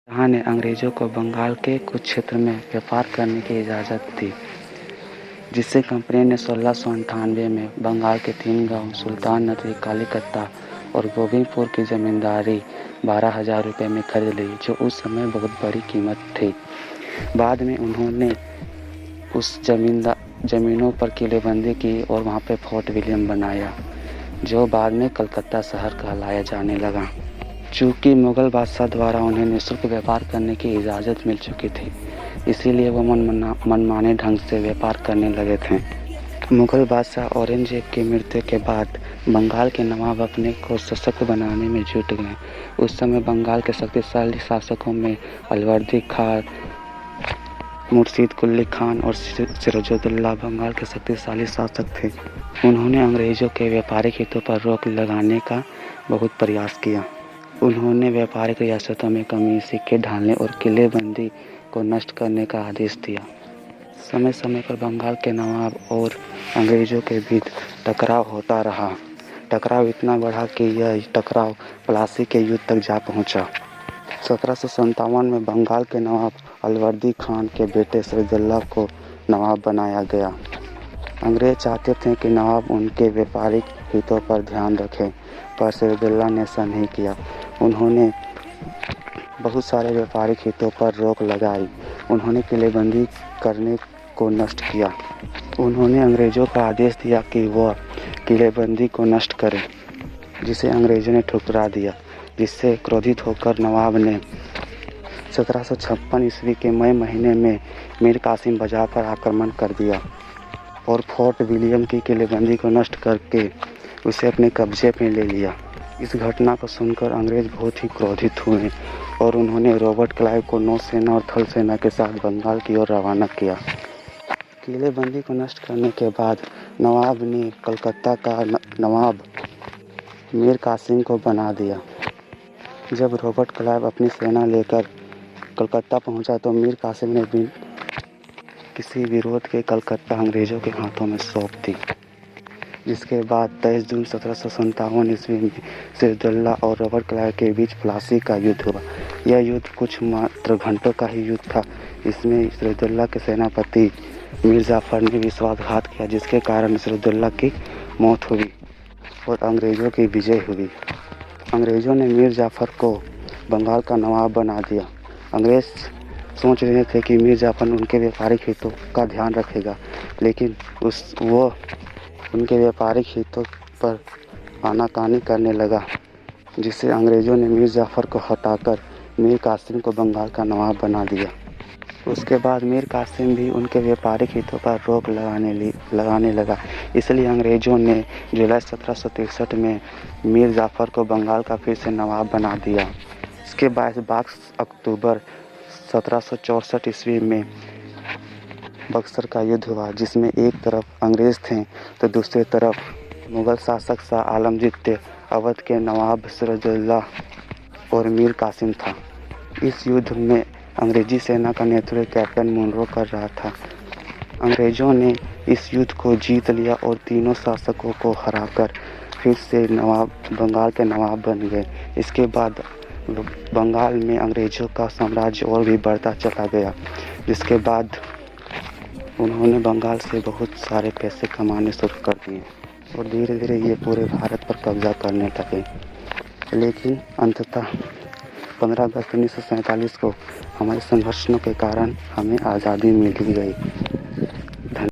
शाह ने अंग्रेज़ों को बंगाल के कुछ क्षेत्र में व्यापार करने की इजाज़त दी, जिससे कंपनी ने 1698 में बंगाल के 3 गाँव सुल्तान नदी, कलिकता और गोविंदपुर की ज़मींदारी 12,000 रुपये में खरीद ली, जो उस समय बहुत बड़ी कीमत थी। बाद में उन्होंने उस ज़मीनों पर किलेबंदी की और वहाँ पे फोर्ट विलियम बनाया, जो बाद में कलकत्ता शहर कहलाया जाने लगा। चूँकि मुग़ल बादशाह द्वारा उन्हें निःशुल्क व्यापार करने की इजाज़त मिल चुकी थी, इसीलिए वो मनमाने ढंग से व्यापार करने लगे थे। मुग़ल बादशाह औरंगज़ेब की मृत्यु के बाद बंगाल के नवाब अपने को सशक्त बनाने में जुट गए। उस समय बंगाल के शक्तिशाली शासकों में अलवर्दी खान, मुर्शीद कुली खान और सिराजुद्दौला बंगाल के शक्तिशाली शासक थे। उन्होंने अंग्रेज़ों के व्यापारिक हितों पर रोक लगाने का बहुत प्रयास किया। उन्होंने व्यापारिक रियासतों में कमी, सिक्के ढालने और किलेबंदी को नष्ट करने का आदेश दिया। समय समय पर बंगाल के नवाब और अंग्रेज़ों के बीच टकराव होता रहा। टकराव इतना बढ़ा कि यह टकराव प्लासी के युद्ध तक जा पहुंचा। 1757 में बंगाल के नवाब अलवर्दी खान के बेटे सिराजुद्दौला को नवाब बनाया गया। अंग्रेज़ चाहते थे कि नवाब उनके व्यापारिक हितों पर ध्यान रखें, पर सिराजुद्दौला ने ऐसा नहीं किया। उन्होंने बहुत सारे व्यापारिक हितों पर रोक लगाई। उन्होंने किलेबंदी करने को नष्ट किया। उन्होंने अंग्रेज़ों को आदेश दिया कि वह किलेबंदी को नष्ट करें, जिसे अंग्रेज़ों ने ठुकरा दिया, जिससे क्रोधित होकर नवाब ने 1756 ईस्वी के मई महीने में मीर कासिम बाज़ार पर आक्रमण कर दिया और फोर्ट विलियम की किलेबंदी को नष्ट करके उसे अपने कब्जे में ले लिया। इस घटना को सुनकर अंग्रेज़ बहुत ही क्रोधित हुए और उन्होंने रॉबर्ट क्लाइव को नौसेना और थल सेना के साथ बंगाल की ओर रवाना किया। किलेबंदी को नष्ट करने के बाद नवाब ने कलकत्ता का नवाब मीर कासिम को बना दिया। जब रॉबर्ट क्लाइव अपनी सेना लेकर कलकत्ता पहुंचा तो मीर कासिम ने भी किसी विरोध के कलकत्ता अंग्रेज़ों के हाथों में सौंप दी। जिसके बाद 23 जून 1757 ईस्वी में सिराजुद्दौला और रॉबर्ट क्लाइव के बीच प्लासी का युद्ध हुआ। यह युद्ध कुछ मात्र घंटों का ही युद्ध था। इसमें सिराजुद्दौला के सेनापति मीर जाफ़र ने विश्वासघात किया, जिसके कारण सिराजुद्दौला की मौत हुई और अंग्रेज़ों की विजय हुई। अंग्रेज़ों ने मीर जाफ़र को बंगाल का नवाब बना दिया। अंग्रेज़ सोच रहे थे कि मीर जाफ़र उनके व्यापारिक हितों का ध्यान रखेगा, लेकिन वो उनके व्यापारिक हितों पर आनाकानी करने लगा, जिससे अंग्रेज़ों ने मीर जाफ़र को हटाकर मीर कासिम को बंगाल का नवाब बना दिया। उसके बाद मीर कासिम भी उनके व्यापारिक हितों पर रोक लगाने लगा। इसलिए अंग्रेज़ों ने जुलाई 1763 में मीर जाफ़र को बंगाल का फिर से नवाब बना दिया। इसके 22 अक्टूबर 1764 ईस्वी में बक्सर का युद्ध हुआ, जिसमें एक तरफ अंग्रेज़ थे तो दूसरी तरफ मुग़ल शासक शाह आलम द्वितीय, अवध के नवाब सिराजुद्दौला और मीर कासिम था। इस युद्ध में अंग्रेज़ी सेना का नेतृत्व कैप्टन मुनरो कर रहा था। अंग्रेज़ों ने इस युद्ध को जीत लिया और तीनों शासकों को हराकर फिर से बंगाल के नवाब बन गए। इसके बाद बंगाल में अंग्रेज़ों का साम्राज्य और भी बढ़ता चला गया, जिसके बाद उन्होंने बंगाल से बहुत सारे पैसे कमाने शुरू कर दिए और धीरे धीरे ये पूरे भारत पर कब्जा करने लगे। लेकिन अंततः 15 अगस्त 1947 को हमारे संघर्षों के कारण हमें आज़ादी मिल गई।